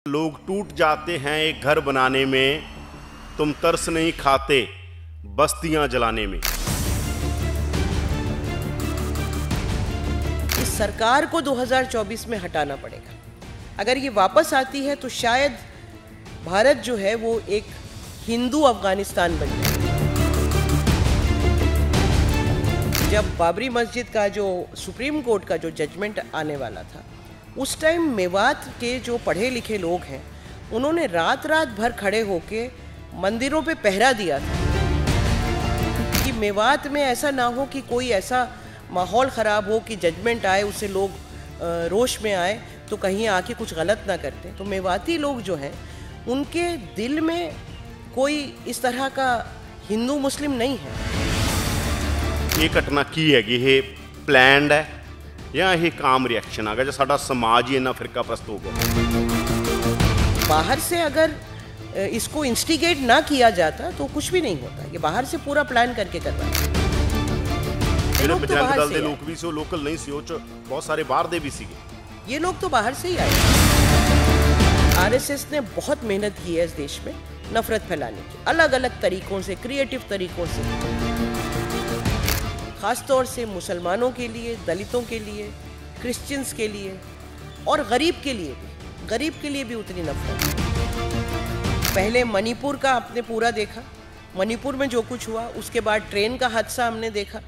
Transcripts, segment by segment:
लोग टूट जाते हैं एक घर बनाने में, तुम तरस नहीं खाते बस्तियां जलाने में। इस सरकार को 2024 में हटाना पड़ेगा। अगर ये वापस आती है तो शायद भारत जो है वो एक हिंदू अफगानिस्तान बन जाए। जब बाबरी मस्जिद का जो सुप्रीम कोर्ट का जो जजमेंट आने वाला था, उस टाइम मेवात के जो पढ़े लिखे लोग हैं उन्होंने रात रात भर खड़े होके मंदिरों पे पहरा दिया था कि मेवात में ऐसा ना हो कि कोई ऐसा माहौल ख़राब हो कि जजमेंट आए उससे लोग रोष में आए तो कहीं आके कुछ गलत ना करते। तो मेवाती लोग जो हैं उनके दिल में कोई इस तरह का हिंदू मुस्लिम नहीं है। ये घटना की है कि ये प्लैंड है या ये काम रिएक्शन आ गया जो साडा समाज ही इन्ना फिरका प्रस्त हो गया। बाहर से अगर इसको इंस्टिगेट ना किया जाता तो कुछ भी नहीं होता। ये बाहर से पूरा प्लान करके करवा लोग तो बाहर से लोग भी सो लोकल नहीं सी बहुत सारे बाहर दे भी सीगे। ये लोग तो बाहर से ही आए। आरएसएस ने बहुत मेहनत की है इस देश में नफरत फैलाने की, अलग अलग तरीकों से, क्रिएटिव तरीकों से, खासतौर से मुसलमानों के लिए, दलितों के लिए, क्रिश्चियंस के लिए और गरीब के लिए भी। गरीब के लिए भी उतनी नफरत। पहले मणिपुर का आपने पूरा देखा, मणिपुर में जो कुछ हुआ, उसके बाद ट्रेन का हादसा हमने देखा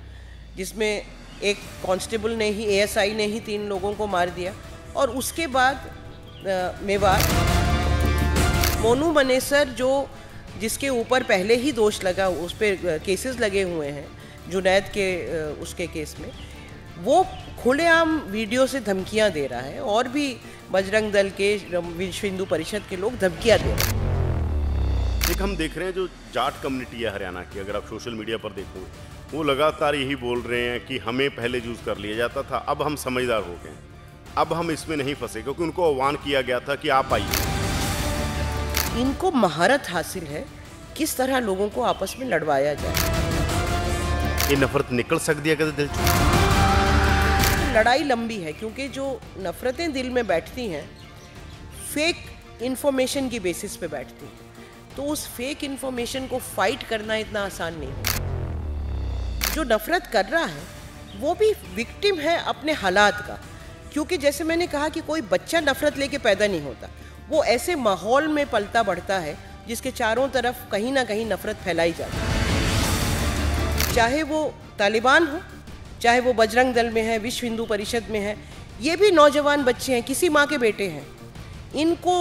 जिसमें एक कांस्टेबल ने ही, एएसआई ने ही 3 लोगों को मार दिया। और उसके बाद मेवात मोनू मनेसर जो जिसके ऊपर पहले ही दोष लगा, उस पर केसेस लगे हुए हैं जुनैद के उसके केस में, वो खुलेआम वीडियो से धमकियां दे रहा है और भी बजरंग दल के, विश्व हिंदू परिषद के लोग धमकियां दे रहे हैं। एक हम देख रहे हैं जो जाट कम्युनिटी है हरियाणा की, अगर आप सोशल मीडिया पर देखोगे, वो लगातार यही बोल रहे हैं कि हमें पहले यूज कर लिया जाता था, अब हम समझदार हो गए, अब हम इसमें नहीं फंसे, क्योंकि उनको आह्वान किया गया था कि आप आइए। इनको महारत हासिल है किस तरह लोगों को आपस में लड़वाया जाए। ये नफरत निकल सकती है कदे दिल से? लड़ाई लंबी है क्योंकि जो नफरतें दिल में बैठती हैं फेक इन्फॉर्मेशन की बेसिस पे बैठती हैं, तो उस फेक इन्फॉर्मेशन को फाइट करना इतना आसान नहीं है। जो नफरत कर रहा है वो भी विक्टिम है अपने हालात का, क्योंकि जैसे मैंने कहा कि कोई बच्चा नफरत लेके पैदा नहीं होता, वो ऐसे माहौल में पलता बढ़ता है जिसके चारों तरफ कहीं ना कहीं नफरत फैलाई जाती है। चाहे वो तालिबान हो, चाहे वो बजरंग दल में है, विश्व हिंदू परिषद में है, ये भी नौजवान बच्चे हैं, किसी माँ के बेटे हैं। इनको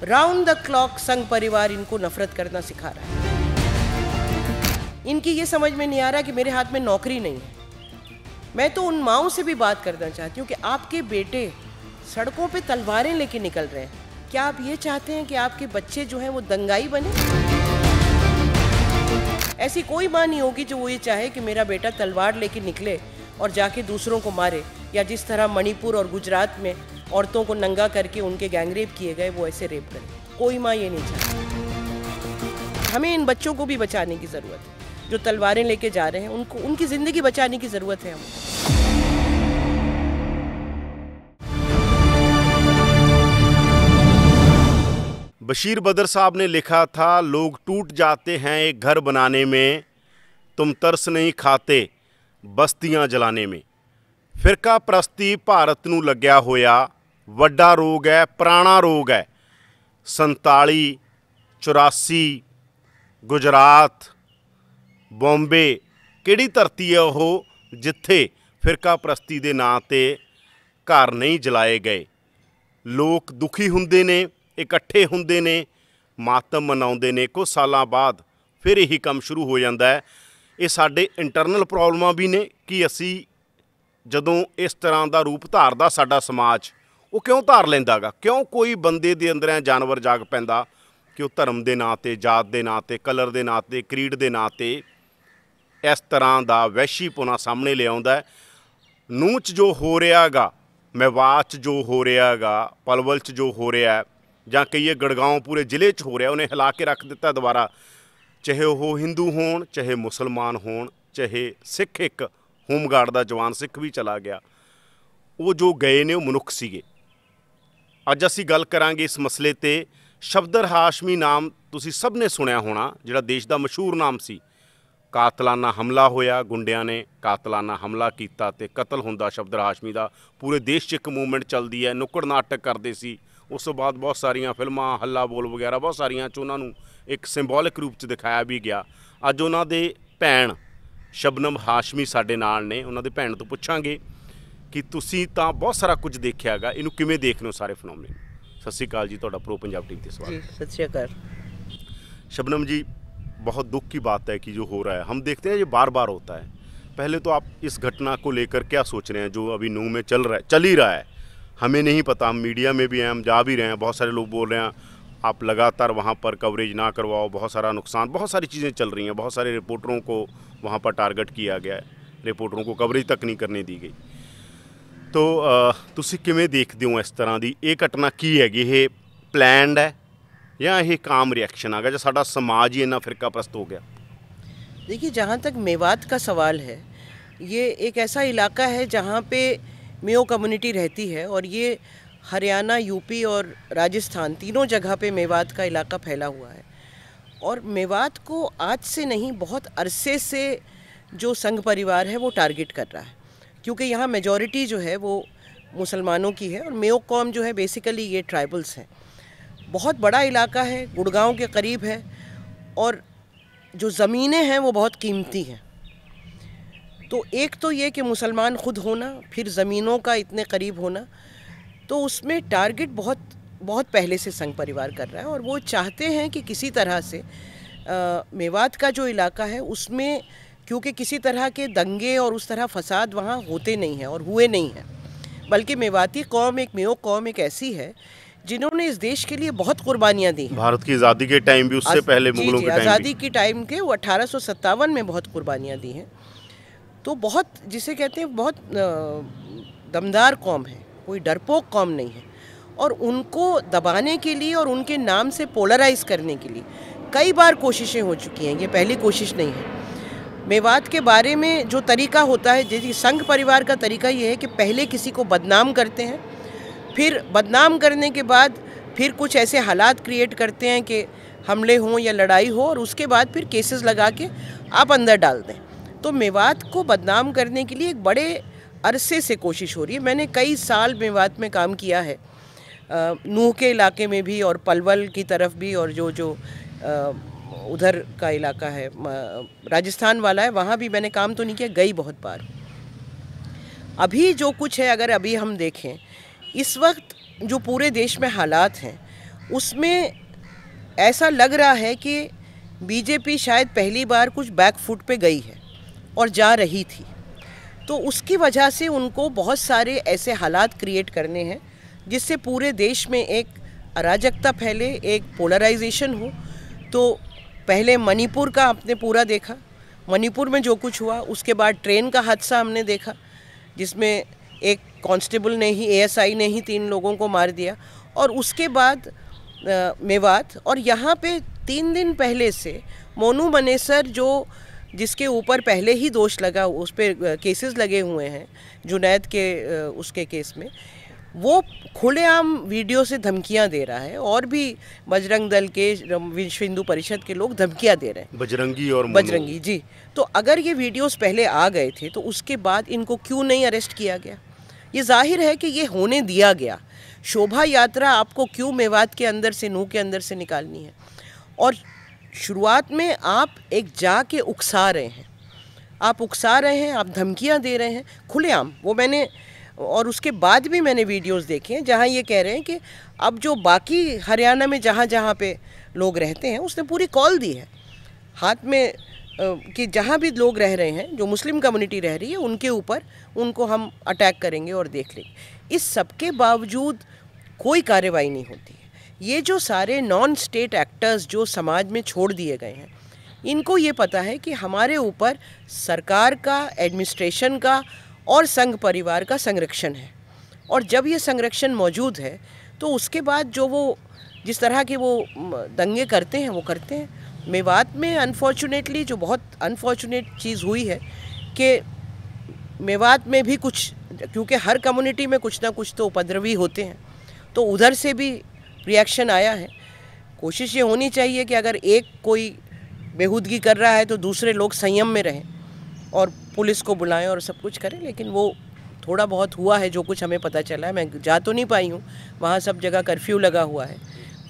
राउंड द क्लॉक संघ परिवार इनको नफरत करना सिखा रहा है। इनकी ये समझ में नहीं आ रहा कि मेरे हाथ में नौकरी नहीं है। मैं तो उन माँओं से भी बात करना चाहती हूँ कि आपके बेटे सड़कों पे तलवारें लेके निकल रहे हैं, क्या आप ये चाहते हैं कि आपके बच्चे जो हैं वो दंगाई बने? ऐसी कोई माँ नहीं होगी जो वो ये चाहे कि मेरा बेटा तलवार लेके निकले और जाके दूसरों को मारे, या जिस तरह मणिपुर और गुजरात में औरतों को नंगा करके उनके गैंगरेप किए गए वो ऐसे रेप करें। कोई माँ ये नहीं चाहती। हमें इन बच्चों को भी बचाने की ज़रूरत है जो तलवारें लेके जा रहे हैं, उनको, उनकी ज़िंदगी बचाने की ज़रूरत है हमें। बशीर बदर साहब ने लिखा था, लोग टूट जाते हैं एक घर बनाने में, तुम तरस नहीं खाते बस्तियां जलाने में। फिरका प्रस्ती भारत नूं लग्या होया वड्डा रोग है, पुराना रोग है। 47, 84, गुजरात, बॉम्बे, किहड़ी धरती है वो जिथे फिरका प्रस्ती दे नां ते घर नहीं जलाए गए। लोग दुखी हुंदे ने, इकट्ठे हुंदे ने, मातम मनाउंदे ने, कुछ सालां बाद फिर यही काम शुरू हो जाता है। ये साडे इंटरनल प्रॉब्लमां भी ने कि असी जदों इस तरह का रूप धारदा साडा समाज, वो क्यों धार लैंदा गा, क्यों कोई बंदे दे अंदर जानवर जाग पैंदा कि वो धर्म के नाँ ते, जात के नाँ ते, कलर के नाँ ते, क्रीड के नाँ ते इस तरह का वैशीपुना सामने ले आउंदा है। नूह च जो हो रहा गा, मेवात च जो हो रहा गा, पलवल च जो हो रहा है, ਜਾਂ ਕਹੀਏ ਗੜਗਾਉਂ पूरे ਜ਼ਿਲ੍ਹੇ 'ਚ ਹੋ ਰਿਹਾ, ਉਹਨੇ ਹਿਲਾ ਕੇ ਰੱਖ ਦਿੱਤਾ ਦੁਬਾਰਾ। ਚਾਹੇ ਉਹ ਹਿੰਦੂ ਹੋਣ, ਚਾਹੇ ਮੁਸਲਮਾਨ ਹੋਣ, ਚਾਹੇ ਸਿੱਖ, ਇੱਕ ਹੋਮਗਾਰਡ ਦਾ ਜਵਾਨ ਸਿੱਖ ਵੀ ਚਲਾ ਗਿਆ, ਉਹ ਜੋ ਗਏ ਨੇ ਉਹ ਮਨੁੱਖ ਸੀਗੇ। ਅੱਜ ਅਸੀਂ ਗੱਲ ਕਰਾਂਗੇ ਇਸ ਮਸਲੇ ਤੇ। ਸ਼ਬਦਰ ਹਾਸ਼ਮੀ ਨਾਮ ਤੁਸੀਂ ਸਭ ਨੇ ਸੁਣਿਆ ਹੋਣਾ, ਜਿਹੜਾ ਦੇਸ਼ ਦਾ ਮਸ਼ਹੂਰ ਨਾਮ ਸੀ। ਕਾਤਲਾਨਾ ਹਮਲਾ ਹੋਇਆ, ਗੁੰਡਿਆਂ ਨੇ ਕਾਤਲਾਨਾ ਹਮਲਾ ਕੀਤਾ ਤੇ ਕਤਲ ਹੁੰਦਾ ਸ਼ਬਦਰ ਹਾਸ਼ਮੀ ਦਾ। ਪੂਰੇ ਦੇਸ਼ 'ਚ ਇੱਕ ਮੂਵਮੈਂਟ ਚੱਲਦੀ ਹੈ, ਨੁੱਕੜ ਨਾਟਕ ਕਰਦੇ ਸੀ। ਉਸ ਤੋਂ ਬਾਅਦ ਬਹੁਤ ਸਾਰੀਆਂ ਫਿਲਮਾਂ, ਹੱਲਾ ਬੋਲ ਵਗੈਰਾ ਬਹੁਤ ਸਾਰੀਆਂ 'ਚ ਉਹਨਾਂ ਨੂੰ ਇੱਕ ਸਿੰਬੋਲਿਕ ਰੂਪ 'ਚ ਦਿਖਾਇਆ ਵੀ ਗਿਆ। ਅੱਜ ਉਹਨਾਂ ਦੇ ਭੈਣ ਸ਼ਬਨਮ ਹਾਸ਼ਮੀ ਸਾਡੇ ਨਾਲ ਨੇ। ਉਹਨਾਂ ਦੇ ਭੈਣ ਤੋਂ ਪੁੱਛਾਂਗੇ ਕਿ ਤੁਸੀਂ ਤਾਂ ਬਹੁਤ ਸਾਰਾ ਕੁਝ ਦੇਖਿਆ ਹੈਗਾ, ਇਹਨੂੰ ਕਿਵੇਂ ਦੇਖਦੇ ਹੋ ਸਾਰੇ ਫਿਨੋਮੇਨਨ। ਸਤਿ ਸ਼੍ਰੀ ਅਕਾਲ ਜੀ, ਤੁਹਾਡਾ ਪ੍ਰੋ पंजाब टीवी ਤੇ सवाल। सत श्री अकाल। शबनम जी, बहुत दुख की बात है कि जो हो रहा है, हम देखते हैं ये बार बार होता है। पहले तो आप इस घटना को लेकर क्या सोच रहे हैं जो अभी नूह में चल ही रहा है? हमें नहीं पता, हम मीडिया में भी हैं, हम जा भी रहे हैं, बहुत सारे लोग बोल रहे हैं आप लगातार वहाँ पर कवरेज ना करवाओ, बहुत सारा नुकसान, बहुत सारी चीज़ें चल रही हैं। बहुत सारे रिपोर्टरों को वहाँ पर टारगेट किया गया है, रिपोर्टरों को कवरेज तक नहीं करने दी गई। तो ਤੁਸੀਂ ਕਿਵੇਂ ਦੇਖਦੇ ਹੋ ਇਸ ਤਰ੍ਹਾਂ ਦੀ ਇਹ ਘਟਨਾ? ਕੀ ਹੈਗੀ ਇਹ? ਪਲੈਨਡ ਹੈ ਜਾਂ ਇਹ ਕਾਮ रिएक्शन आ गया, जो साडा समाज ही इन्ना फिरका प्रस्त हो गया? देखिए, जहाँ तक मेवात का सवाल है, ये एक ऐसा इलाका है जहाँ पे मेयो कम्युनिटी रहती है और ये हरियाणा, यूपी और राजस्थान तीनों जगह पे मेवात का इलाका फैला हुआ है। और मेवात को आज से नहीं, बहुत अरसे से जो संघ परिवार है वो टारगेट कर रहा है, क्योंकि यहाँ मेजॉरिटी जो है वो मुसलमानों की है और मेयो कॉम जो है बेसिकली ये ट्राइबल्स हैं। बहुत बड़ा इलाका है, गुड़गांव के करीब है और जो ज़मीनें हैं वो बहुत कीमती हैं। तो एक तो ये कि मुसलमान ख़ुद होना, फिर ज़मीनों का इतने करीब होना, तो उसमें टारगेट बहुत पहले से संघ परिवार कर रहा है। और वो चाहते हैं कि किसी तरह से मेवात का जो इलाका है उसमें, क्योंकि किसी तरह के दंगे और उस तरह फसाद वहाँ होते नहीं हैं और हुए नहीं हैं, बल्कि मेवाती कौम, एक मेयो कौम एक ऐसी है जिन्होंने इस देश के लिए बहुत कुर्बानियाँ दी। भारत की आज़ादी के टाइम भी, उससे पहले मुगलों के टाइम भी। आज़ादी के टाइम के वो 1857 में बहुत कुर्बानियाँ दी हैं। तो बहुत, जिसे कहते हैं, बहुत दमदार कौम है, कोई डरपोक कौम नहीं है। और उनको दबाने के लिए और उनके नाम से पोलराइज करने के लिए कई बार कोशिशें हो चुकी हैं, ये पहली कोशिश नहीं है। मेवात के बारे में जो तरीका होता है, जैसे संघ परिवार का तरीका ये है कि पहले किसी को बदनाम करते हैं, फिर बदनाम करने के बाद फिर कुछ ऐसे हालात क्रिएट करते हैं कि हमले हों या लड़ाई हो, और उसके बाद फिर केसेस लगा के आप अंदर डाल दें। तो मेवात को बदनाम करने के लिए एक बड़े अरसे से कोशिश हो रही है। मैंने कई साल मेवात में काम किया है, नूह के इलाके में भी और पलवल की तरफ भी, और जो उधर का इलाका है राजस्थान वाला है, वहाँ भी मैंने काम तो नहीं किया, गई बहुत बार। अभी जो कुछ है, अगर अभी हम देखें इस वक्त जो पूरे देश में हालात हैं, उसमें ऐसा लग रहा है कि बीजेपी शायद पहली बार कुछ बैक फुट पे गई है और जा रही थी। तो उसकी वजह से उनको बहुत सारे ऐसे हालात क्रिएट करने हैं जिससे पूरे देश में एक अराजकता फैले, एक पोलराइजेशन हो। तो पहले मणिपुर का आपने पूरा देखा, मणिपुर में जो कुछ हुआ, उसके बाद ट्रेन का हादसा हमने देखा जिसमें एक कांस्टेबल ने ही, एएसआई ने ही 3 लोगों को मार दिया। और उसके बाद मेवात, और यहाँ पे 3 दिन पहले से मोनू मनेसर, जो जिसके ऊपर पहले ही दोष लगा, उस पर केसेस लगे हुए हैं जुनैद के उसके केस में, वो खुलेआम वीडियो से धमकियां दे रहा है। और भी बजरंग दल के, विश्व हिंदू परिषद के लोग धमकियां दे रहे हैं, बजरंगी जी। तो अगर ये वीडियोस पहले आ गए थे तो उसके बाद इनको क्यों नहीं अरेस्ट किया गया? ये जाहिर है कि ये होने दिया गया। शोभा यात्रा आपको क्यों मेवात के अंदर से, नूह के अंदर से निकालनी है? और शुरुआत में आप एक जाके उकसा रहे हैं, आप धमकियां दे रहे हैं खुलेआम। वो मैंने, और उसके बाद भी मैंने वीडियोस देखे हैं जहां ये कह रहे हैं कि अब जो बाकी हरियाणा में जहां जहां पे लोग रहते हैं, उसने पूरी कॉल दी है हाथ में कि जहाँ भी लोग रह रहे हैं, जो मुस्लिम कम्युनिटी रह रही है, उनके ऊपर उनको हम अटैक करेंगे और देख लेंगे। इस सब के बावजूद कोई कार्रवाई नहीं होती है। ये जो सारे नॉन स्टेट एक्टर्स जो समाज में छोड़ दिए गए हैं, इनको ये पता है कि हमारे ऊपर सरकार का, एडमिनिस्ट्रेशन का और संघ परिवार का संरक्षण है। और जब ये संरक्षण मौजूद है तो उसके बाद जो वो जिस तरह के वो दंगे करते हैं वो करते हैं। मेवात में अनफॉर्चुनेटली जो बहुत अनफॉर्चुनेट चीज़ हुई है कि मेवात में भी कुछ, क्योंकि हर कम्युनिटी में कुछ ना कुछ तो उपद्रवी होते हैं, तो उधर से भी रिएक्शन आया है। कोशिश ये होनी चाहिए कि अगर एक कोई बेहूदगी कर रहा है तो दूसरे लोग संयम में रहें और पुलिस को बुलाएं और सब कुछ करें, लेकिन वो थोड़ा बहुत हुआ है जो कुछ हमें पता चला है। मैं जा तो नहीं पाई हूँ, वहाँ सब जगह कर्फ्यू लगा हुआ है।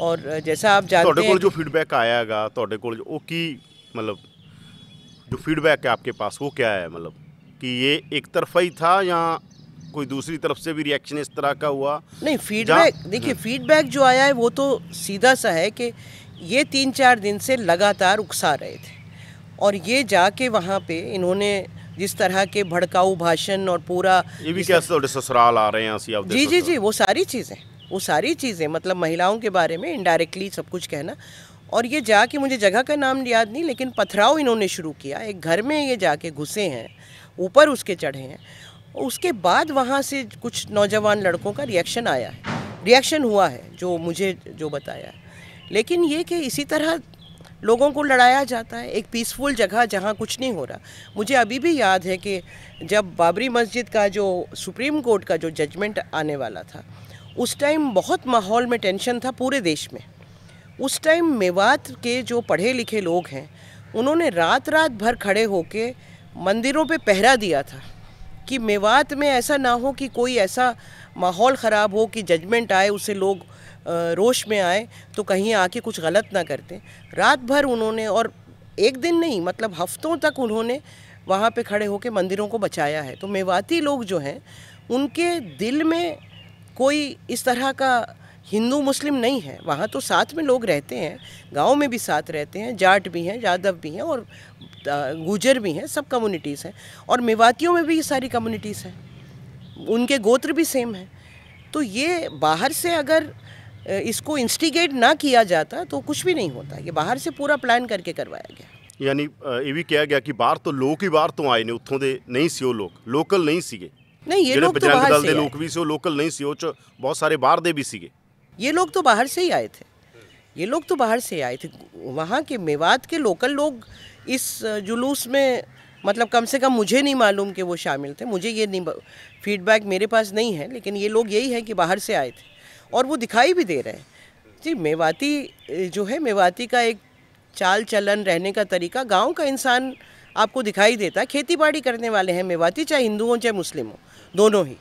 और जैसा आप जानते हैं, जो फीडबैक आएगा ਤੁਹਾਡੇ ਕੋਲ ਉਹ ਕੀ मतलब जो फीडबैक है आपके पास वो क्या है, मतलब कि ये एक तरफा ही था या कोई दूसरी तरफ से भी रिएक्शन इस तरह का हुआ? नहीं, फीडबैक देखिए, फीडबैक जो आया है वो तो सीधा सा है कि ये 3-4 दिन से लगातार उकसा रहे थे और ये जाके वहाँ पे इन्होंने जिस तरह के भड़काऊ भाषण और पूरा ये भी कैसे थोड़े ससुराल आ रहे हैं ਅਸੀਂ आप जी जी जी वो सारी चीज़ें मतलब महिलाओं के बारे में इनडायरेक्टली सब कुछ कहना। और ये जाके, मुझे जगह का नाम याद नहीं, लेकिन पथराव इन्होंने शुरू किया, एक घर में ये जाके घुसे हैं, ऊपर उसके चढ़े हैं। उसके बाद वहाँ से कुछ नौजवान लड़कों का रिएक्शन हुआ है जो मुझे जो बताया है। लेकिन ये कि इसी तरह लोगों को लड़ाया जाता है एक पीसफुल जगह जहाँ कुछ नहीं हो रहा। मुझे अभी भी याद है कि जब बाबरी मस्जिद का जो सुप्रीम कोर्ट का जो जजमेंट आने वाला था, उस टाइम बहुत माहौल में टेंशन था पूरे देश में। उस टाइम मेवात के जो पढ़े लिखे लोग हैं उन्होंने रात भर खड़े होके मंदिरों पे पहरा दिया था कि मेवात में ऐसा ना हो कि कोई ऐसा माहौल ख़राब हो कि जजमेंट आए उससे लोग रोष में आए तो कहीं आके कुछ गलत ना करते। रात भर उन्होंने, और एक दिन नहीं मतलब हफ्तों तक उन्होंने वहाँ पे खड़े होके मंदिरों को बचाया है। तो मेवाती लोग जो हैं उनके दिल में कोई इस तरह का हिंदू मुस्लिम नहीं है। वहाँ तो साथ में लोग रहते हैं, गांव में भी साथ रहते हैं, जाट भी हैं, यादव भी हैं और गुजर भी हैं, सब कम्युनिटीज़ हैं। और मेवातियों में भी ये सारी कम्युनिटीज़ हैं, उनके गोत्र भी सेम हैं। तो ये बाहर से अगर इसको इंस्टिगेट ना किया जाता तो कुछ भी नहीं होता। ये बाहर से पूरा प्लान करके करवाया गया। यानी ये भी कहा गया कि बाहर तो लोग ही बाहर तो आए ने, उत्थों दे नहीं सी वो लोग, लोकल नहीं सीगे। नहीं, ये लोग तो बाहर से लोग भी से लोकल नहीं सी, बहुत सारे बाहर दे भी सीगे। ये लोग तो बाहर से ही आए थे। वहाँ के मेवात के लोकल लोग इस जुलूस में मतलब कम से कम मुझे नहीं मालूम कि वो शामिल थे। मुझे ये नहीं, फीडबैक मेरे पास नहीं है, लेकिन ये लोग यही है कि बाहर से आए थे और वो दिखाई भी दे रहे हैं। जी, मेवाती जो है, मेवाती का एक चाल चलन, रहने का तरीका गांव का इंसान आपको दिखाई देता है। खेती बाड़ी करने वाले हैं मेवाती, चाहे हिंदू हो चाहे मुस्लिम हो, दोनों ही।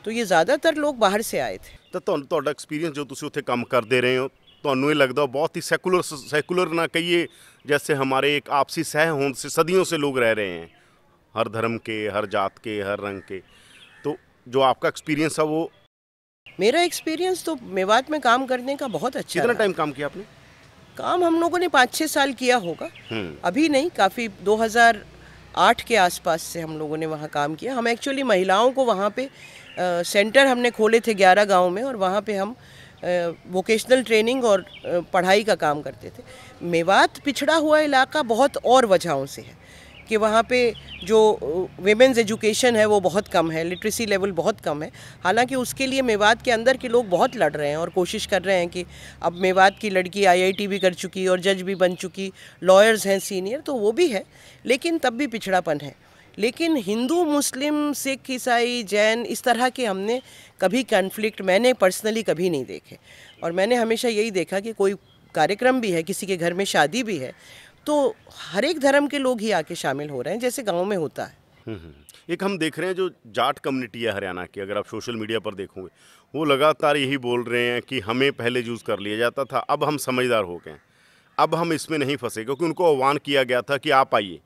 तो ये ज़्यादातर लोग बाहर से आए थे। तो ਤੁਹਾਡਾ एक्सपीरियंस जो तुसी उत्थे काम करते रहे हो, ਤੁਹਾਨੂੰ ਇਹ लगता बहुत ही सेकुलर ना कहिए, जैसे हमारे एक आपसी सह होंद से सदियों से लोग रह रहे हैं, हर धर्म के, हर जात के, हर रंग के। तो जो आपका एक्सपीरियंस है वो? मेरा एक्सपीरियंस तो मेवात में काम करने का बहुत अच्छा। कितना टाइम काम किया आपने? काम हम लोगों ने 5-6 साल किया होगा, अभी नहीं, काफ़ी 2008 के आसपास से हम लोगों ने वहाँ काम किया। हम एक्चुअली महिलाओं को वहाँ पे सेंटर हमने खोले थे 11 गाँव में, और वहाँ पे हम वोकेशनल ट्रेनिंग और पढ़ाई का काम करते थे। मेवात पिछड़ा हुआ इलाका बहुत और वजहों से है कि वहाँ पे जो विमेंस एजुकेशन है वो बहुत कम है, लिटरेसी लेवल बहुत कम है। हालांकि उसके लिए मेवात के अंदर के लोग बहुत लड़ रहे हैं और कोशिश कर रहे हैं कि अब मेवात की लड़की IIT भी कर चुकी और जज भी बन चुकी, लॉयर्स हैं सीनियर, तो वो भी है, लेकिन तब भी पिछड़ापन है। लेकिन हिंदू मुस्लिम सिख ईसाई जैन इस तरह के हमने कभी कन्फ्लिक्ट मैंने पर्सनली कभी नहीं देखे। और मैंने हमेशा यही देखा कि कोई कार्यक्रम भी है, किसी के घर में शादी भी है, तो हर एक धर्म के लोग ही आके शामिल हो रहे हैं, जैसे गांव में होता है। एक हम देख रहे हैं जो जाट कम्युनिटी है हरियाणा की, अगर आप सोशल मीडिया पर देखोगे, वो लगातार यही बोल रहे हैं कि हमें पहले यूज़ कर लिया जाता था, अब हम समझदार हो गए, अब हम इसमें नहीं फंसे, क्योंकि उनको आह्वान किया गया था कि आप आइए,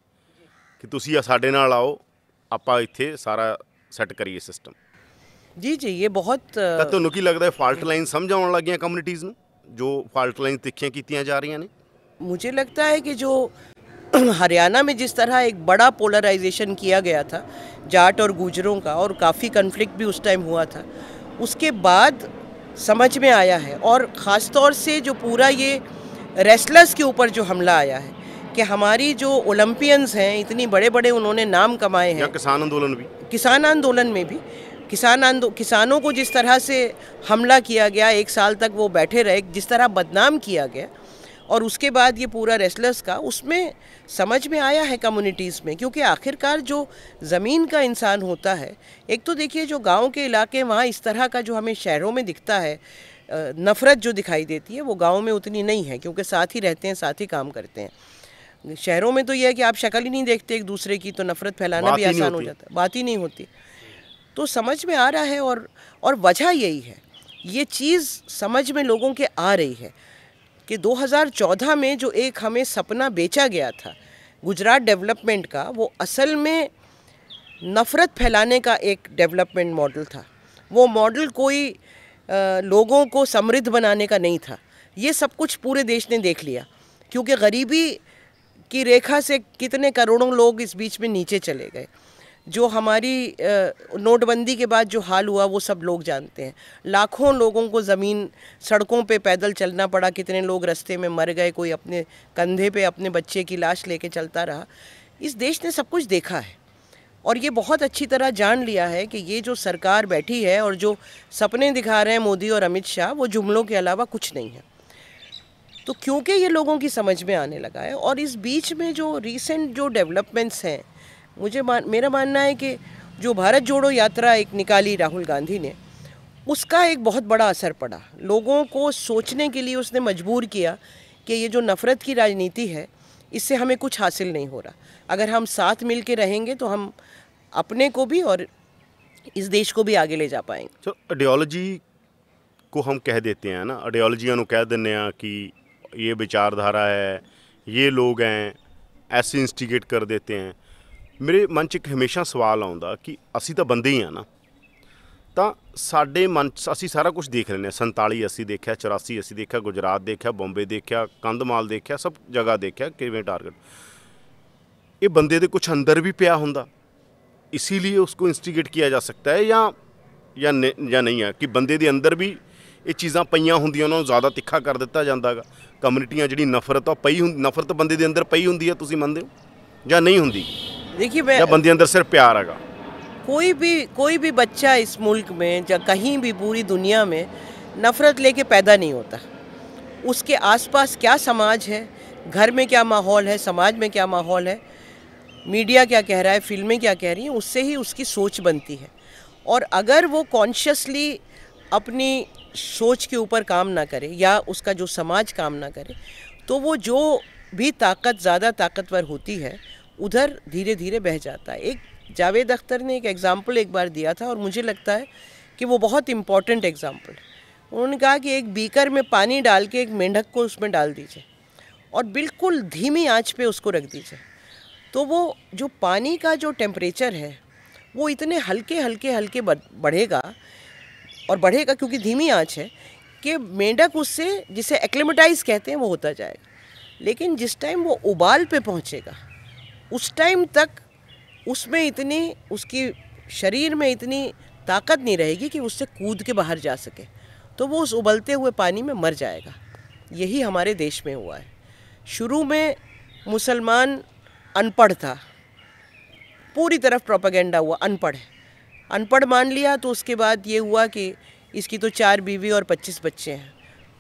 कि तुसी साडे नाल आओ, आपां इत्थे सारा सैट करिए सिस्टम। जी जी, ये बहुत ਤੁਹਾਨੂੰ ਕੀ लगता है फॉल्ट लाइन समझ आउण लग गईਆਂ कम्युनिटीज़ ਨੂੰ, जो फॉल्ट लाइन तिखियां कीतियां जा रही ने? मुझे लगता है कि जो हरियाणा में जिस तरह एक बड़ा पोलराइजेशन किया गया था जाट और गुजरों का, और काफ़ी कन्फ्लिक्ट भी उस टाइम हुआ था, उसके बाद समझ में आया है। और ख़ास तौर से जो पूरा ये रेसलर्स के ऊपर जो हमला आया है कि हमारी जो ओलंपियंस हैं, इतनी बड़े बड़े उन्होंने नाम कमाए हैं, किसान आंदोलन में भी किसानों को जिस तरह से हमला किया गया, 1 साल तक वो बैठे रहे, जिस तरह बदनाम किया गया, और उसके बाद ये पूरा रेसलर्स का उसमें समझ में आया है कम्युनिटीज़ में, क्योंकि आखिरकार जो ज़मीन का इंसान होता है, एक तो देखिए जो गांव के इलाके वहाँ इस तरह का जो हमें शहरों में दिखता है नफ़रत जो दिखाई देती है वो गांव में उतनी नहीं है, क्योंकि साथ ही रहते हैं, साथ ही काम करते हैं। शहरों में तो ये है कि आप शक्ल ही नहीं देखते एक दूसरे की, तो नफ़रत फैलाना भी आसान हो जाता है, बात ही नहीं होती। तो समझ में आ रहा है और वजह यही है, ये चीज़ समझ में लोगों के आ रही है कि 2014 में जो एक हमें सपना बेचा गया था गुजरात डेवलपमेंट का, वो असल में नफ़रत फैलाने का एक डेवलपमेंट मॉडल था। वो मॉडल कोई लोगों को समृद्ध बनाने का नहीं था। ये सब कुछ पूरे देश ने देख लिया, क्योंकि गरीबी की रेखा से कितने करोड़ों लोग इस बीच में नीचे चले गए। जो हमारी नोटबंदी के बाद जो हाल हुआ वो सब लोग जानते हैं। लाखों लोगों को ज़मीन, सड़कों पे पैदल चलना पड़ा, कितने लोग रास्ते में मर गए, कोई अपने कंधे पे अपने बच्चे की लाश लेके चलता रहा। इस देश ने सब कुछ देखा है और ये बहुत अच्छी तरह जान लिया है कि ये जो सरकार बैठी है और जो सपने दिखा रहे हैं मोदी और अमित शाह, वो जुमलों के अलावा कुछ नहीं है। तो क्योंकि ये लोगों की समझ में आने लगा है, और इस बीच में जो रीसेंट जो डेवलपमेंट्स हैं, मेरा मानना है कि जो भारत जोड़ो यात्रा एक निकाली राहुल गांधी ने, उसका एक बहुत बड़ा असर पड़ा। लोगों को सोचने के लिए उसने मजबूर किया कि ये जो नफ़रत की राजनीति है, इससे हमें कुछ हासिल नहीं हो रहा। अगर हम साथ मिल के रहेंगे तो हम अपने को भी और इस देश को भी आगे ले जा पाएंगे। तो आइडियोलॉजी को हम कह देते हैं ना, आइडियोलॉजियां ਨੂੰ कह ਦਿੰਦੇ ਆ कि ये विचारधारा है, ये लोग हैं, ऐसे इंस्टिगेट कर देते हैं। मेरे मन 'ਚ ਇੱਕ ਹਮੇਸ਼ਾ ਸਵਾਲ ਆਉਂਦਾ ਕਿ ਅਸੀਂ ਤਾਂ ਬੰਦੇ ਹੀ ਆ ਨਾ, ਤਾਂ ਸਾਡੇ ਮਨ 'ਚ ਅਸੀਂ ਸਾਰਾ ਕੁਝ ਦੇਖ ਲੈਂਦੇ ਹਾਂ। 47 ਅਸੀਂ ਦੇਖਿਆ, 84 ਅਸੀਂ ਦੇਖਿਆ, ਗੁਜਰਾਤ ਦੇਖਿਆ, ਬੰਬੇ ਦੇਖਿਆ, ਕੰਧਮਾਲ ਦੇਖਿਆ, ਸਭ ਜਗ੍ਹਾ ਦੇਖਿਆ ਕਿਵੇਂ ਟਾਰਗੇਟ। ये बंदे ਦੇ कुछ अंदर भी ਪਿਆ ਹੁੰਦਾ, इसीलिए उसको इंस्टिगेट किया जा सकता है, या नहीं है कि बंदे ਦੇ अंदर भी ਇਹ ਚੀਜ਼ਾਂ ਪਈਆਂ ਹੁੰਦੀਆਂ, ਉਹਨਾਂ ਨੂੰ ਜ਼ਿਆਦਾ ਤਿੱਖਾ ਕਰ ਦਿੱਤਾ ਜਾਂਦਾ ਗਾ। ਕਮਿਊਨਿਟੀਆਂ ਜਿਹੜੀ ਨਫ਼ਰਤ ਆ ਪਈ ਹੁੰਦੀ, ਨਫ਼ਰਤ ਬੰਦੇ ਦੇ ਅੰਦਰ ਪਈ ਹੁੰਦੀ ਹੈ, ਤੁਸੀਂ ਮੰਨਦੇ ਹੋ ਜਾਂ नहीं ਹੁੰਦੀ? देखिए, मैं बंदे अंदर सिर्फ प्यार हैगा। कोई भी बच्चा इस मुल्क में या कहीं भी पूरी दुनिया में नफ़रत लेके पैदा नहीं होता। उसके आसपास क्या समाज है, घर में क्या माहौल है, समाज में क्या माहौल है, मीडिया क्या कह रहा है, फिल्में क्या कह रही हैं, उससे ही उसकी सोच बनती है। और अगर वो कॉन्शियसली अपनी सोच के ऊपर काम ना करे या उसका जो समाज काम ना करे, तो वो जो भी ताकत ज़्यादा ताकतवर होती है उधर धीरे धीरे बह जाता है। एक जावेद अख्तर ने एक एग्ज़ाम्पल एक बार दिया था और मुझे लगता है कि वो बहुत इम्पॉर्टेंट एग्ज़ाम्पल है। उन्होंने कहा कि एक बीकर में पानी डाल के एक मेंढक को उसमें डाल दीजिए और बिल्कुल धीमी आंच पे उसको रख दीजिए, तो वो जो पानी का जो टेम्परेचर है वो इतने हल्के हल्के हल्के बढ़ेगा और बढ़ेगा, क्योंकि धीमी आंच है, कि मेंढक उससे, जिसे एक्लेमेटाइज कहते हैं, वो होता जाएगा। लेकिन जिस टाइम वो उबाल पे पहुंचेगा, उस टाइम तक उसमें इतनी, उसकी शरीर में इतनी ताकत नहीं रहेगी कि उससे कूद के बाहर जा सके, तो वो उस उबलते हुए पानी में मर जाएगा। यही हमारे देश में हुआ है। शुरू में मुसलमान अनपढ़ था, पूरी तरफ प्रोपेगेंडा हुआ, अनपढ़ मान लिया, तो उसके बाद ये हुआ कि इसकी तो 4 बीवी और 25 बच्चे हैं।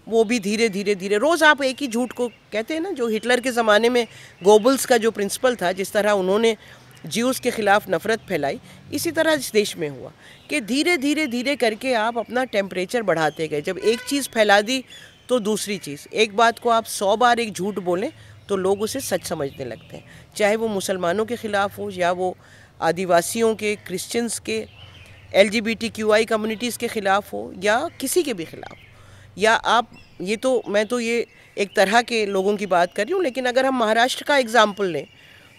वो भी धीरे धीरे रोज़ आप एक ही झूठ को कहते हैं ना, जो हिटलर के ज़माने में गोबल्स का जो प्रिंसिपल था, जिस तरह उन्होंने ज्यूस के ख़िलाफ़ नफ़रत फैलाई, इसी तरह इस देश में हुआ कि धीरे धीरे करके आप अपना टेम्परेचर बढ़ाते गए। जब एक चीज़ फैला दी तो दूसरी चीज़, एक बात को आप 100 बार एक झूठ बोलें तो लोग उसे सच समझने लगते हैं, चाहे वो मुसलमानों के ख़िलाफ़ हो या वो आदिवासियों के, क्रिश्चियंस के, LGBTQI कम्युनिटीज़ के ख़िलाफ़ हो या किसी के भी ख़िलाफ़, या आप ये तो, मैं तो ये एक तरह के लोगों की बात कर रही हूँ, लेकिन अगर हम महाराष्ट्र का एग्ज़ाम्पल लें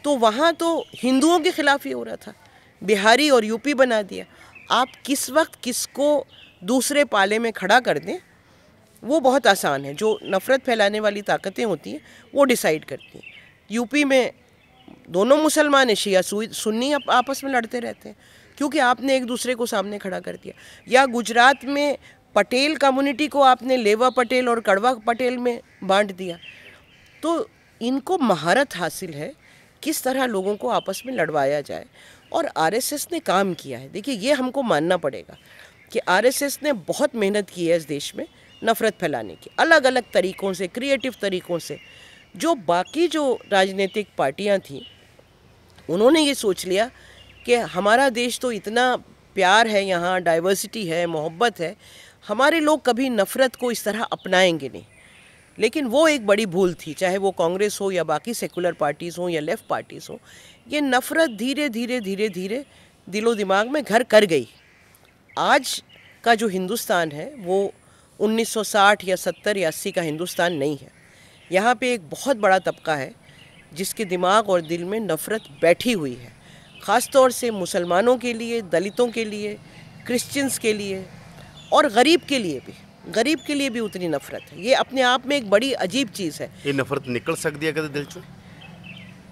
तो वहाँ तो हिंदुओं के ख़िलाफ़ ही हो रहा था, बिहारी और यूपी बना दिया। आप किस वक्त किसको दूसरे पाले में खड़ा कर दें वो बहुत आसान है। जो नफ़रत फैलाने वाली ताकतें होती हैं वो डिसाइड करती हैं। यूपी में दोनों मुसलमान है, शिया सुन्नी आपस में लड़ते रहते हैं क्योंकि आपने एक दूसरे को सामने खड़ा कर दिया। या गुजरात में पटेल कम्युनिटी को आपने लेवा पटेल और कड़वा पटेल में बांट दिया। तो इनको महारत हासिल है किस तरह लोगों को आपस में लड़वाया जाए, और आरएसएस ने काम किया है। देखिए, ये हमको मानना पड़ेगा कि आरएसएस ने बहुत मेहनत की है इस देश में नफ़रत फैलाने की, अलग अलग तरीक़ों से, क्रिएटिव तरीक़ों से। जो बाकी जो राजनीतिक पार्टियां थीं उन्होंने ये सोच लिया कि हमारा देश तो इतना प्यार है, यहाँ डाइवर्सिटी है, मोहब्बत है, हमारे लोग कभी नफ़रत को इस तरह अपनाएंगे नहीं। लेकिन वो एक बड़ी भूल थी, चाहे वो कांग्रेस हो या बाकी सेकुलर पार्टीज़ हों या लेफ़्ट पार्टीज़ हों। ये नफ़रत धीरे धीरे धीरे धीरे दिलो दिमाग में घर कर गई। आज का जो हिंदुस्तान है वो 1960 या 70 या 80 का हिंदुस्तान नहीं है। यहाँ पे एक बहुत बड़ा तबका है जिसके दिमाग और दिल में नफ़रत बैठी हुई है, ख़ास तौर से मुसलमानों के लिए, दलितों के लिए, क्रिश्चियंस के लिए और गरीब के लिए भी। गरीब के लिए भी उतनी नफ़रत है। ये अपने आप में एक बड़ी अजीब चीज़ है। ये नफ़रत निकल सकती है कदे दिल चो?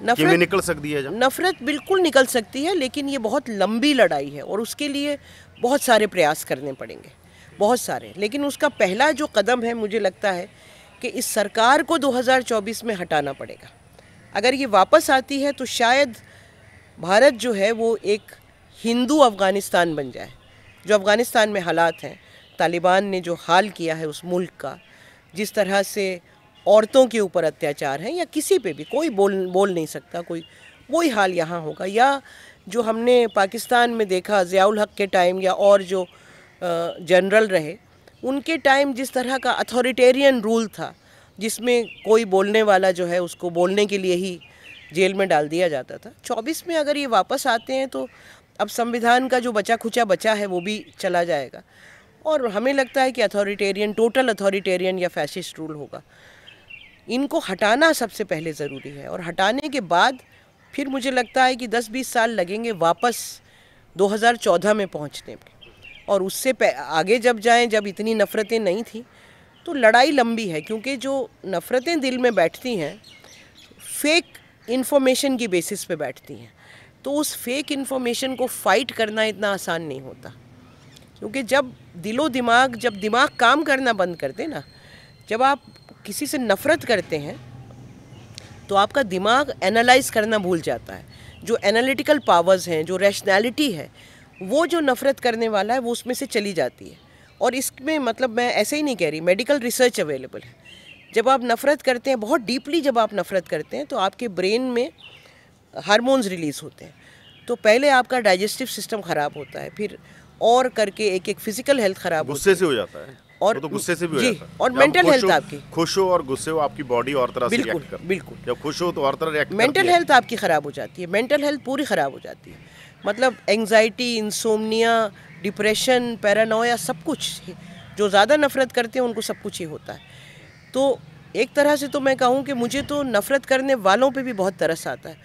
नफ़रत निकल सकती है? नफ़रत बिल्कुल निकल सकती है, लेकिन ये बहुत लंबी लड़ाई है और उसके लिए बहुत सारे प्रयास करने पड़ेंगे, बहुत सारे। लेकिन उसका पहला जो कदम है, मुझे लगता है कि इस सरकार को 2024 में हटाना पड़ेगा। अगर ये वापस आती है तो शायद भारत जो है वो एक हिंदू अफ़गानिस्तान बन जाए। जो अफ़गानिस्तान में हालात हैं, तालिबान ने जो हाल किया है उस मुल्क का, जिस तरह से औरतों के ऊपर अत्याचार है, या किसी पे भी कोई बोल नहीं सकता, कोई वही हाल यहाँ होगा। या जो हमने पाकिस्तान में देखा ज़ियाउल हक के टाइम, या और जो जनरल रहे उनके टाइम, जिस तरह का अथॉरिटेरियन रूल था जिसमें कोई बोलने वाला जो है उसको बोलने के लिए ही जेल में डाल दिया जाता था। 24 में अगर ये वापस आते हैं तो अब संविधान का जो बचा खुचा बचा है वो भी चला जाएगा और हमें लगता है कि अथॉरिटेरियन, टोटल अथॉरिटेरियन या फैसिस्ट रूल होगा। इनको हटाना सबसे पहले ज़रूरी है और हटाने के बाद फिर मुझे लगता है कि 10-20 साल लगेंगे वापस 2014 में पहुंचने में। और उससे आगे जब जाएं, जब इतनी नफ़रतें नहीं थी, तो लड़ाई लंबी है, क्योंकि जो नफ़रतें दिल में बैठती हैं फेक इन्फॉर्मेशन की बेसिस पे बैठती हैं। तो उस फेक इन्फॉर्मेशन को फ़ाइट करना इतना आसान नहीं होता, क्योंकि जब दिमाग काम करना बंद कर दे ना, जब आप किसी से नफ़रत करते हैं तो आपका दिमाग एनालाइज करना भूल जाता है। जो एनालिटिकल पावर्स हैं, जो रैशनैलिटी है, वो जो नफ़रत करने वाला है वो उसमें से चली जाती है। और इसमें मतलब मैं ऐसे ही नहीं कह रही, मेडिकल रिसर्च अवेलेबल है। जब आप नफ़रत करते हैं, बहुत डीपली जब आप नफ़रत करते हैं, तो आपके ब्रेन में हार्मोन्स रिलीज़ होते हैं। तो पहले आपका डाइजेस्टिव सिस्टम ख़राब होता है, फिर और करके एक फिज़िकल हेल्थ ख़राब होती है। गुस्से से हो जाता है, और तो गुस्से से भी हो जाता है। और मेंटल हेल्थ आपकी, खुश हो और गुस्से हो, आपकी बॉडी और तरह से रिएक्ट करती है। बिल्कुल, जब खुश हो तो और तरह रिएक्ट करती है। मेंटल हेल्थ आपकी ख़राब हो जाती है, मेंटल हेल्थ पूरी ख़राब हो जाती है। मतलब एंग्जाइटी, इंसोम्निया, डिप्रेशन, पैरानोया, सब कुछ। जो ज़्यादा नफ़रत करते हैं उनको सब कुछ ही होता है। तो एक तरह से तो मैं कहूँ कि मुझे तो नफ़रत करने वालों पे भी बहुत तरस आता है,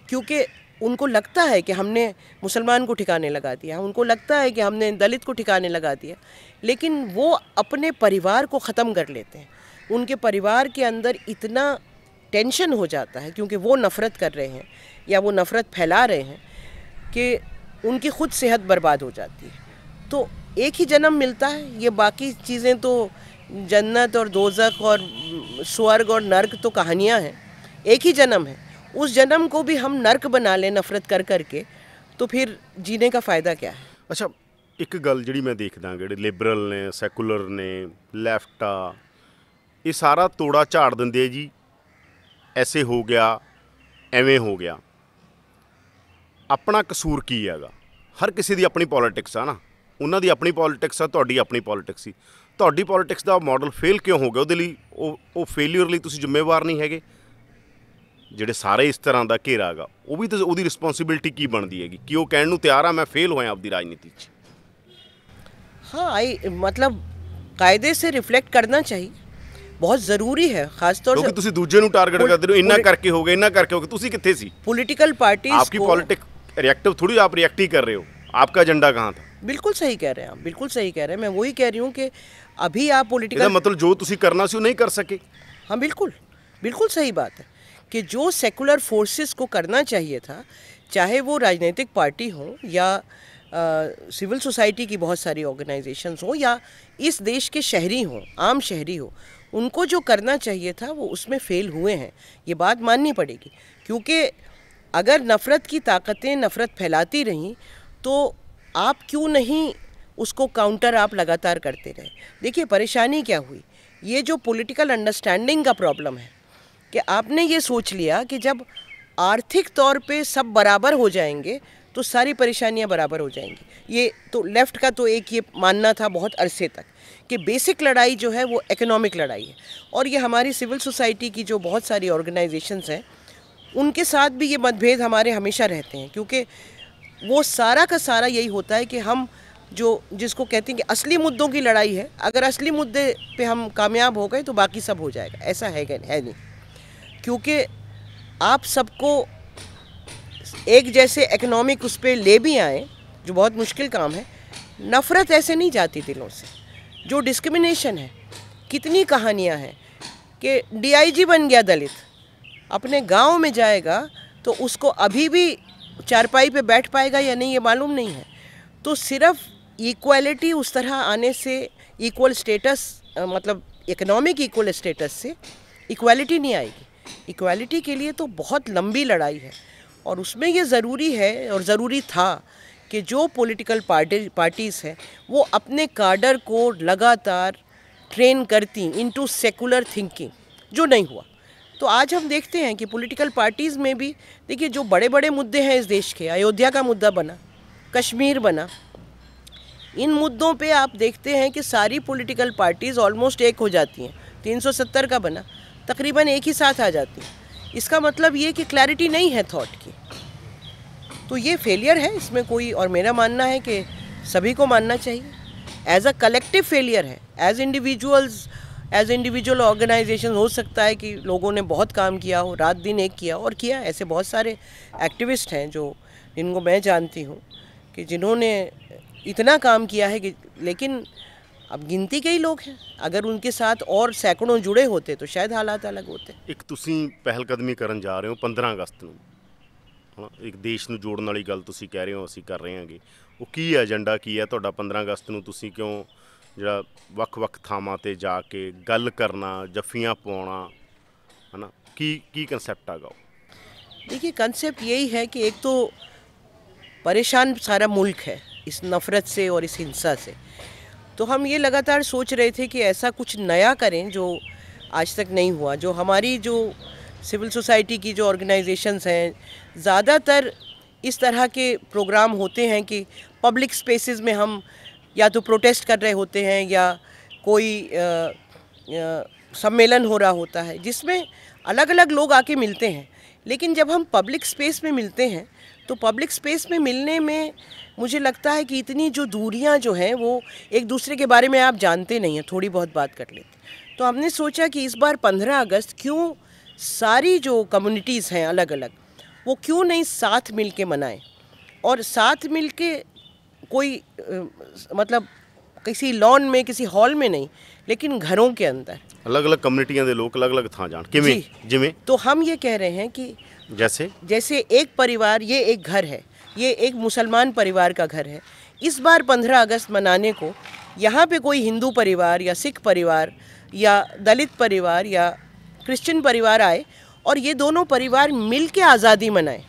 क्योंकि उनको लगता है कि हमने मुसलमान को ठिकाने लगा दिया, उनको लगता है कि हमने दलित को ठिकाने लगा दिया, लेकिन वो अपने परिवार को ख़त्म कर लेते हैं। उनके परिवार के अंदर इतना टेंशन हो जाता है क्योंकि वो नफ़रत कर रहे हैं या वो नफ़रत फैला रहे हैं कि उनकी खुद सेहत बर्बाद हो जाती है। तो एक ही जन्म मिलता है, ये बाकी चीज़ें तो जन्नत और दोज़ख और स्वर्ग और नर्क तो कहानियाँ हैं। एक ही जन्म है, उस जन्म को भी हम नर्क बना लें नफ़रत कर करके, तो फिर जीने का फ़ायदा क्या है। अच्छा, एक गल जी मैं देखदा, ਜਿਹੜੇ लिबरल ने, सैकुलर ने, लैफ्ट आ, ये सारा तोड़ा झाड़ देंदे जी, ऐसे हो गया, एवें हो गया। अपना कसूर की हैगा? हर किसी की अपनी पॉलिटिक्स है ना, उन्हों की अपनी पॉलिटिक्स है, तुहाडी अपनी पॉलिटिक्स सी। तुहाडी पॉलिटिक्स का मॉडल फेल क्यों हो गया? ਉਹਦੇ ਲਈ ਉਹ फेलियर ਲਈ ਤੁਸੀਂ ਜ਼ਿੰਮੇਵਾਰ नहीं हैगे? ਜਿਹੜੇ ਸਾਰੇ ਇਸ ਤਰ੍ਹਾਂ ਦਾ ਘੇਰਾ ਹੈਗਾ, ਉਹ ਵੀ ਤਾਂ ਉਹਦੀ ਰਿਸਪੌਂਸਿਬਿਲਟੀ ਕੀ ਬਣਦੀ ਹੈਗੀ ਕਿ ਉਹ ਕਹਿਣ ਨੂੰ ਤਿਆਰ ਆ ਮੈਂ ਫੇਲ ਹੋਇਆ ਆਪਦੀ ਰਾਜਨੀਤੀ 'ਚ? हाँ, मतलब कायदे से रिफ्लेक्ट करना चाहिए, बहुत ज़रूरी है, खास तौर से क्योंकि ਤੁਸੀਂ ਦੂਜੇ ਨੂੰ टारगेट करते हो, इन्ना करके हो गया, इन्ना करके हो गया। ਤੁਸੀਂ ਕਿੱਥੇ ਸੀ? पॉलिटिकल पार्टीज आपकी पॉलिटिक्स रिएक्टिव थोड़ी, आप रिएक्ट ही कर रहे हो। आपका एजेंडा कहाँ था? बिल्कुल सही कह रहे हैं आप, बिल्कुल सही कह रहे हैं। मैं वही कह रही हूँ कि अभी आप पॉलिटिकल मतलब जो तुसी करना सी वो नहीं कर सके। हाँ, बिल्कुल बिल्कुल सही बात है कि जो सेकुलर फोर्सेस को करना चाहिए था, चाहे वो राजनीतिक पार्टी हो या सिविल सोसाइटी की बहुत सारी ऑर्गेनाइजेशंस हो या इस देश के शहरी हो, आम शहरी हो, उनको जो करना चाहिए था वो उसमें फ़ेल हुए हैं। ये बात माननी पड़ेगी, क्योंकि अगर नफ़रत की ताकतें नफ़रत फैलाती रहीं तो आप क्यों नहीं उसको काउंटर आप लगातार करते रहे। देखिए परेशानी क्या हुई, ये जो पॉलिटिकल अंडरस्टैंडिंग का प्रॉब्लम है कि आपने ये सोच लिया कि जब आर्थिक तौर पे सब बराबर हो जाएंगे तो सारी परेशानियां बराबर हो जाएंगी। ये तो लेफ़्ट का तो एक ये मानना था बहुत अरसे तक कि बेसिक लड़ाई जो है वो इकोनॉमिक लड़ाई है, और ये हमारी सिविल सोसाइटी की जो बहुत सारी ऑर्गेनाइजेशंस हैं उनके साथ भी ये मतभेद हमारे हमेशा रहते हैं, क्योंकि वो सारा का सारा यही होता है कि हम जो जिसको कहते हैं कि असली मुद्दों की लड़ाई है, अगर असली मुद्दे पे हम कामयाब हो गए तो बाकी सब हो जाएगा, ऐसा है नहीं। क्योंकि आप सबको एक जैसे इकोनॉमिक उस पर ले भी आए, जो बहुत मुश्किल काम है, नफ़रत ऐसे नहीं जाती दिलों से। जो डिस्क्रिमिनेशन है, कितनी कहानियां हैं कि डीआईजी बन गया दलित, अपने गांव में जाएगा तो उसको अभी भी चारपाई पे बैठ पाएगा या नहीं ये मालूम नहीं है। तो सिर्फ इक्वालिटी उस तरह आने से, इक्वल स्टेटस मतलब इकोनॉमिक इक्वल स्टेटस से इक्वालिटी नहीं आएगी। इक्वालिटी के लिए तो बहुत लंबी लड़ाई है, और उसमें ये ज़रूरी है और ज़रूरी था कि जो पॉलिटिकल पार्टीज़ हैं वो अपने काडर को लगातार ट्रेन करती इनटू सेकुलर थिंकिंग, जो नहीं हुआ। तो आज हम देखते हैं कि पॉलिटिकल पार्टीज़ में भी देखिए जो बड़े बड़े मुद्दे हैं इस देश के, अयोध्या का मुद्दा बना, कश्मीर बना, इन मुद्दों पे आप देखते हैं कि सारी पॉलिटिकल पार्टीज़ ऑलमोस्ट एक हो जाती हैं। 370 का बना, तकरीबन एक ही साथ आ जाती हैं। इसका मतलब ये कि क्लैरिटी नहीं है थॉट की, तो ये फेलियर है इसमें कोई, और मेरा मानना है कि सभी को मानना चाहिए एज अ कलेक्टिव फेलियर है। एज इंडिविजुअल ऑर्गेनाइजेशन हो सकता है कि लोगों ने बहुत काम किया हो, रात दिन एक किया और किया। ऐसे बहुत सारे एक्टिविस्ट हैं जो जिनको मैं जानती हूँ कि जिन्होंने इतना काम किया है कि, लेकिन अब गिनती के ही लोग हैं। अगर उनके साथ और सैकड़ों जुड़े होते तो शायद हालात अलग होते। ਇੱਕ ਤੁਸੀਂ ਪਹਿਲਕਦਮੀ ਕਰਨ ਜਾ ਰਹੇ ਹੋ 15 ਅਗਸਤ ਨੂੰ, ਹਾਂ, ਇੱਕ ਦੇਸ਼ ਨੂੰ ਜੋੜਨ ਵਾਲੀ ਗੱਲ ਤੁਸੀਂ ਕਹਿ ਰਹੇ ਹੋ, ਅਸੀਂ ਕਰ ਰਹੇ ਹਾਂਗੇ। ਉਹ ਕੀ ਏਜੰਡਾ ਕੀ ਹੈ ਤੁਹਾਡਾ 15 ਅਗਸਤ ਨੂੰ? ਤੁਸੀਂ ਕਿਉਂ ਜਿਹੜਾ ਵੱਖ-ਵੱਖ ਥਾਵਾਂ ਤੇ ਜਾ ਕੇ ਗੱਲ करना, जफ्फियाँ पाना, है ना, की कंसेप्ट आगा? देखिए कंसेप्ट यही है कि एक तो परेशान सारा मुल्क है इस नफ़रत से और इस हिंसा से, तो हम ये लगातार सोच रहे थे कि ऐसा कुछ नया करें जो आज तक नहीं हुआ। जो हमारी जो सिविल सोसाइटी की जो ऑर्गेनाइजेशंस हैं, ज़्यादातर इस तरह के प्रोग्राम होते हैं कि पब्लिक स्पेसेस में हम या तो प्रोटेस्ट कर रहे होते हैं या कोई सम्मेलन हो रहा होता है जिसमें अलग अलग लोग आके मिलते हैं। लेकिन जब हम पब्लिक स्पेस में मिलते हैं तो पब्लिक स्पेस में मिलने में मुझे लगता है कि इतनी जो दूरियां जो हैं वो एक दूसरे के बारे में आप जानते नहीं हैं, थोड़ी बहुत बात कर लेते। तो हमने सोचा कि इस बार 15 अगस्त क्यों सारी जो कम्युनिटीज़ हैं अलग अलग, वो क्यों नहीं साथ मिल के मनाएं, और साथ मिल के कोई मतलब किसी लॉन में, किसी हॉल में नहीं, लेकिन घरों के अंदर अलग अलग कम्युनिटियां दे लोग अलग अलग थां जान किवें जिवें। तो हम ये कह रहे हैं कि जैसे एक परिवार, ये एक घर है, ये एक मुसलमान परिवार का घर है। इस बार 15 अगस्त मनाने को यहाँ पे कोई हिंदू परिवार या सिख परिवार या दलित परिवार या क्रिश्चियन परिवार आए और ये दोनों परिवार मिल के आज़ादी मनाएं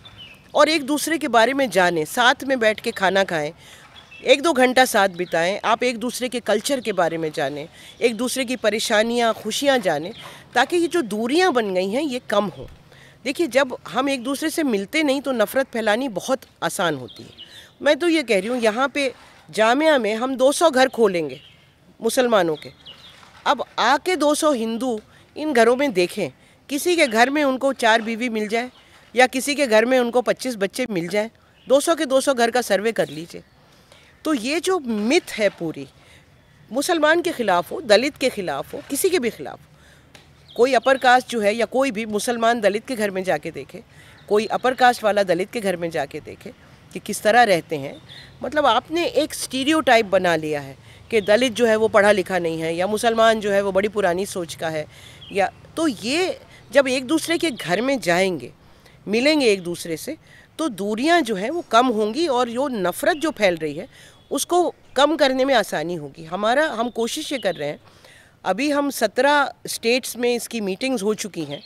और एक दूसरे के बारे में जानें, साथ में बैठ के खाना खाएं, 1-2 घंटा साथ बिताएं, आप एक दूसरे के कल्चर के बारे में जानें, एक दूसरे की परेशानियां, खुशियां जानें, ताकि ये जो दूरियां बन गई हैं ये कम हो। देखिए जब हम एक दूसरे से मिलते नहीं तो नफ़रत फैलानी बहुत आसान होती है। मैं तो ये कह रही हूँ यहाँ पे जामिया में हम 200 घर खोलेंगे मुसलमानों के, अब आके 200 हिंदू इन घरों में देखें, किसी के घर में उनको 4 बीवी मिल जाए या किसी के घर में उनको 25 बच्चे मिल जाएं, 200 के 200 घर का सर्वे कर लीजिए। तो ये जो मिथ है पूरी, मुसलमान के ख़िलाफ़ हो, दलित के ख़िलाफ़ हो, किसी के भी ख़िलाफ़ हो, कोई अपर कास्ट जो है या कोई भी मुसलमान दलित के घर में जाके देखे, कोई अपर कास्ट वाला दलित के घर में जाके देखे कि किस तरह रहते हैं। मतलब आपने एक स्टीरियोटाइप बना लिया है कि दलित जो है वो पढ़ा लिखा नहीं है या मुसलमान जो है वो बड़ी पुरानी सोच का है, या तो ये जब एक दूसरे के घर में जाएंगे, मिलेंगे एक दूसरे से, तो दूरियां जो हैं वो कम होंगी और जो नफ़रत जो फैल रही है उसको कम करने में आसानी होगी। हम कोशिश ये कर रहे हैं, अभी हम 17 स्टेट्स में इसकी मीटिंग्स हो चुकी हैं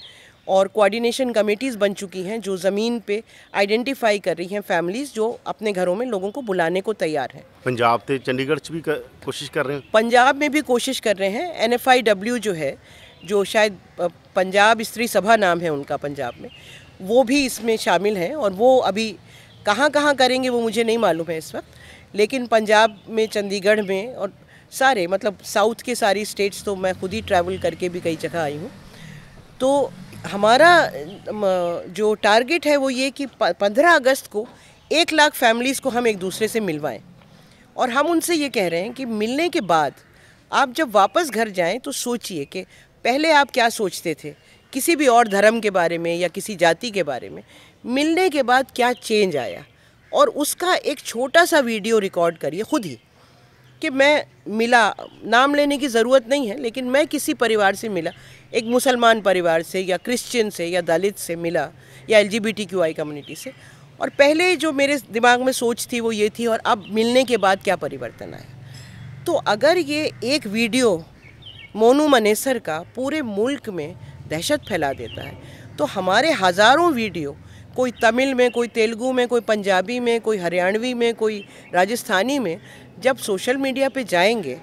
और कोऑर्डिनेशन कमेटीज़ बन चुकी हैं जो ज़मीन पे आइडेंटिफाई कर रही हैं फैमिलीज़ जो अपने घरों में लोगों को बुलाने को तैयार हैं। पंजाब ते चंडीगढ़ च भी कोशिश कर रहे हैं? पंजाब में भी कोशिश कर रहे हैं। NFIW जो है, जो शायद पंजाब स्त्री सभा नाम है उनका पंजाब में, वो भी इसमें शामिल हैं और वो अभी कहाँ कहाँ करेंगे वो मुझे नहीं मालूम है इस वक्त, लेकिन पंजाब में, चंडीगढ़ में और सारे मतलब साउथ के सारी स्टेट्स तो मैं खुद ही ट्रैवल करके भी कई जगह आई हूँ। तो हमारा जो टारगेट है वो ये कि 15 अगस्त को 1 लाख फैमिलीज़ को हम एक दूसरे से मिलवाएं और हम उनसे ये कह रहे हैं कि मिलने के बाद आप जब वापस घर जाएं तो सोचिए कि पहले आप क्या सोचते थे किसी भी और धर्म के बारे में या किसी जाति के बारे में, मिलने के बाद क्या चेंज आया, और उसका एक छोटा सा वीडियो रिकॉर्ड करिए खुद ही कि मैं मिला, नाम लेने की ज़रूरत नहीं है, लेकिन मैं किसी परिवार से मिला, एक मुसलमान परिवार से या क्रिश्चियन से या दलित से मिला या LGBTQI कम्युनिटी से, और पहले जो मेरे दिमाग में सोच थी वो ये थी और अब मिलने के बाद क्या परिवर्तन आया। तो अगर ये एक वीडियो मोनू मनेसर का पूरे मुल्क में दहशत फैला देता है, तो हमारे हज़ारों वीडियो, कोई तमिल में, कोई तेलुगु में, कोई पंजाबी में, कोई हरियाणवी में, कोई राजस्थानी में, जब सोशल मीडिया पे जाएंगे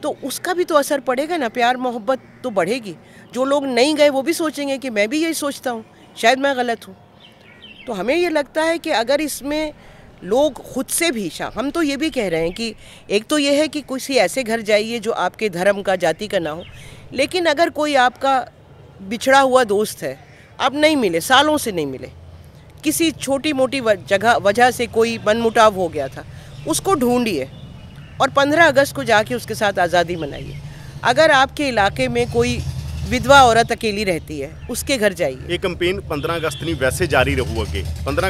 तो उसका भी तो असर पड़ेगा ना, प्यार मोहब्बत तो बढ़ेगी। जो लोग नहीं गए वो भी सोचेंगे कि मैं भी यही सोचता हूँ, शायद मैं गलत हूँ। तो हमें ये लगता है कि अगर इसमें लोग खुद से भी, हम तो ये भी कह रहे हैं कि एक तो ये है कि किसी ऐसे घर जाइए जो आपके धर्म का, जाति का ना हो, लेकिन अगर कोई आपका बिछड़ा हुआ दोस्त है, आप नहीं मिले, सालों से नहीं मिले, किसी छोटी मोटी वजह से कोई मनमुटाव हो गया था, उसको ढूंढिए और 15 अगस्त को जाके उसके साथ आज़ादी मनाइए। अगर आपके इलाके में कोई विधवा औरत अकेली रहती है, उसके घर जाइए। ये कैंपेन 15 अगस्त नहीं वैसे जारी रहू अगे। 15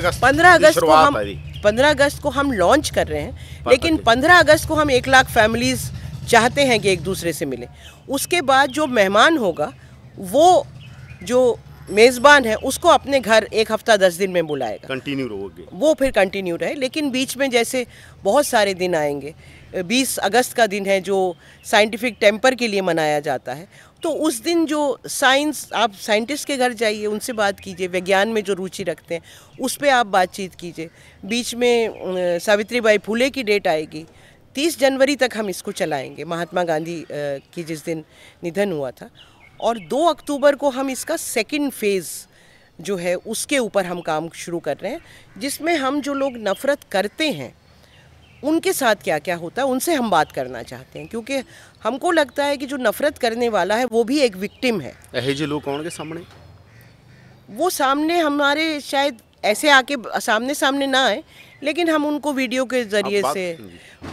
अगस्त को हम लॉन्च कर रहे हैं, लेकिन 15 अगस्त को हम 1 लाख फैमिलीज़ चाहते हैं कि एक दूसरे से मिले। उसके बाद जो मेहमान होगा वो जो मेज़बान है उसको अपने घर 1 हफ्ता 10 दिन में बुलाएगा, कंटिन्यू रहोगे, वो फिर कंटिन्यू रहे। लेकिन बीच में जैसे बहुत सारे दिन आएंगे, 20 अगस्त का दिन है जो साइंटिफिक टेम्पर के लिए मनाया जाता है, तो उस दिन जो साइंस, आप साइंटिस्ट के घर जाइए, उनसे बात कीजिए, विज्ञान में जो रुचि रखते हैं उस पर आप बातचीत कीजिए। बीच में सावित्रीबाई फुले की डेट आएगी, 30 जनवरी तक हम इसको चलाएंगे, महात्मा गांधी की जिस दिन निधन हुआ था, और 2 अक्टूबर को हम इसका सेकंड फेज़ जो है उसके ऊपर हम काम शुरू कर रहे हैं, जिसमें हम जो लोग नफ़रत करते हैं उनके साथ क्या क्या होता है उनसे हम बात करना चाहते हैं, क्योंकि हमको लगता है कि जो नफ़रत करने वाला है वो भी एक विक्टिम है। ऐसे लोग कौन के सामने, वो सामने हमारे शायद ऐसे आके सामने ना आए, लेकिन हम उनको वीडियो के जरिए से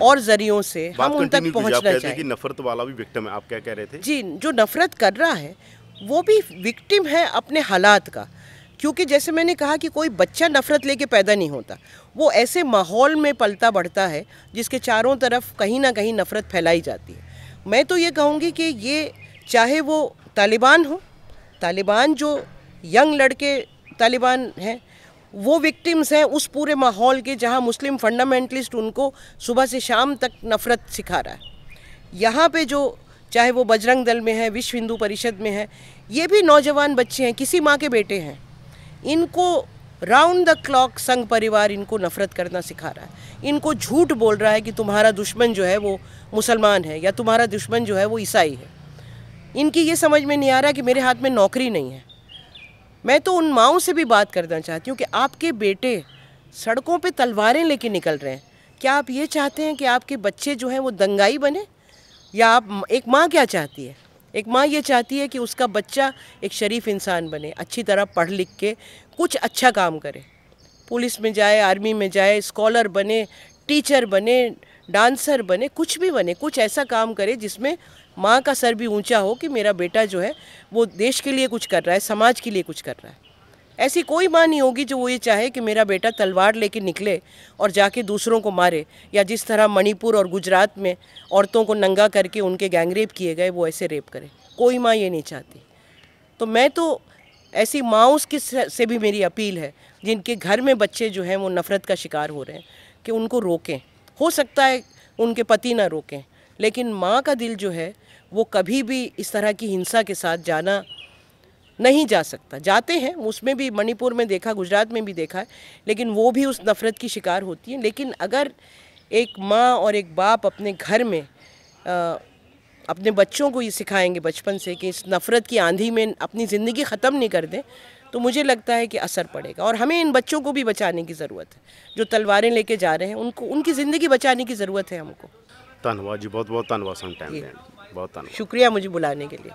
और जरियों से हम उन तक पहुंचना चाहिए कि नफरत वाला भी विक्टिम है। आप क्या कह रहे थे? जी, जो नफरत कर रहा है वो भी विक्टिम है अपने हालात का, क्योंकि जैसे मैंने कहा कि कोई बच्चा नफरत लेके पैदा नहीं होता, वो ऐसे माहौल में पलता बढ़ता है जिसके चारों तरफ कहीं ना कहीं नफरत फैलाई जाती है। मैं तो ये कहूँगी कि ये चाहे वो तालिबान हो, तालिबान जो यंग लड़के तालिबान हैं वो विक्टिम्स हैं उस पूरे माहौल के जहाँ मुस्लिम फंडामेंटलिस्ट उनको सुबह से शाम तक नफ़रत सिखा रहा है। यहाँ पे जो चाहे वो बजरंग दल में है, विश्व हिंदू परिषद में है, ये भी नौजवान बच्चे हैं, किसी माँ के बेटे हैं, इनको राउंड द क्लॉक संघ परिवार इनको नफ़रत करना सिखा रहा है, इनको झूठ बोल रहा है कि तुम्हारा दुश्मन जो है वो मुसलमान है या तुम्हारा दुश्मन जो है वो ईसाई है। इनकी ये समझ में नहीं आ रहा कि मेरे हाथ में नौकरी नहीं है। मैं तो उन माँओं से भी बात करना चाहती हूँ कि आपके बेटे सड़कों पे तलवारें लेके निकल रहे हैं, क्या आप ये चाहते हैं कि आपके बच्चे जो हैं वो दंगाई बने? या आप, एक माँ क्या चाहती है? एक माँ ये चाहती है कि उसका बच्चा एक शरीफ इंसान बने, अच्छी तरह पढ़ लिख के कुछ अच्छा काम करे, पुलिस में जाए, आर्मी में जाए, स्कॉलर बने, टीचर बने, डांसर बने, कुछ भी बने, कुछ ऐसा काम करे जिसमें माँ का सर भी ऊंचा हो कि मेरा बेटा जो है वो देश के लिए कुछ कर रहा है, समाज के लिए कुछ कर रहा है। ऐसी कोई माँ नहीं होगी जो वो ये चाहे कि मेरा बेटा तलवार लेके निकले और जाके दूसरों को मारे, या जिस तरह मणिपुर और गुजरात में औरतों को नंगा करके उनके गैंगरेप किए गए वो ऐसे रेप करे। कोई माँ ये नहीं चाहती। तो मैं तो ऐसी माँओं से भी मेरी अपील है जिनके घर में बच्चे जो हैं वो नफ़रत का शिकार हो रहे हैं कि उनको रोकें। हो सकता है उनके पति ना रोकें, लेकिन माँ का दिल जो है वो कभी भी इस तरह की हिंसा के साथ जाना नहीं जा सकता। जाते हैं, उसमें भी मणिपुर में देखा, गुजरात में भी देखा है, लेकिन वो भी उस नफ़रत की शिकार होती हैं। लेकिन अगर एक माँ और एक बाप अपने घर में अपने बच्चों को ये सिखाएंगे बचपन से कि इस नफ़रत की आंधी में अपनी ज़िंदगी ख़त्म नहीं कर दें, तो मुझे लगता है कि असर पड़ेगा। और हमें इन बच्चों को भी बचाने की ज़रूरत है, जो तलवारें लेके जा रहे हैं, उनको उनकी ज़िंदगी बचाने की ज़रूरत है हमको। धन्यवाद जी, बहुत बहुत धन्यवाद। सम टाइम बहुत धन्यवाद, शुक्रिया मुझे बुलाने के लिए।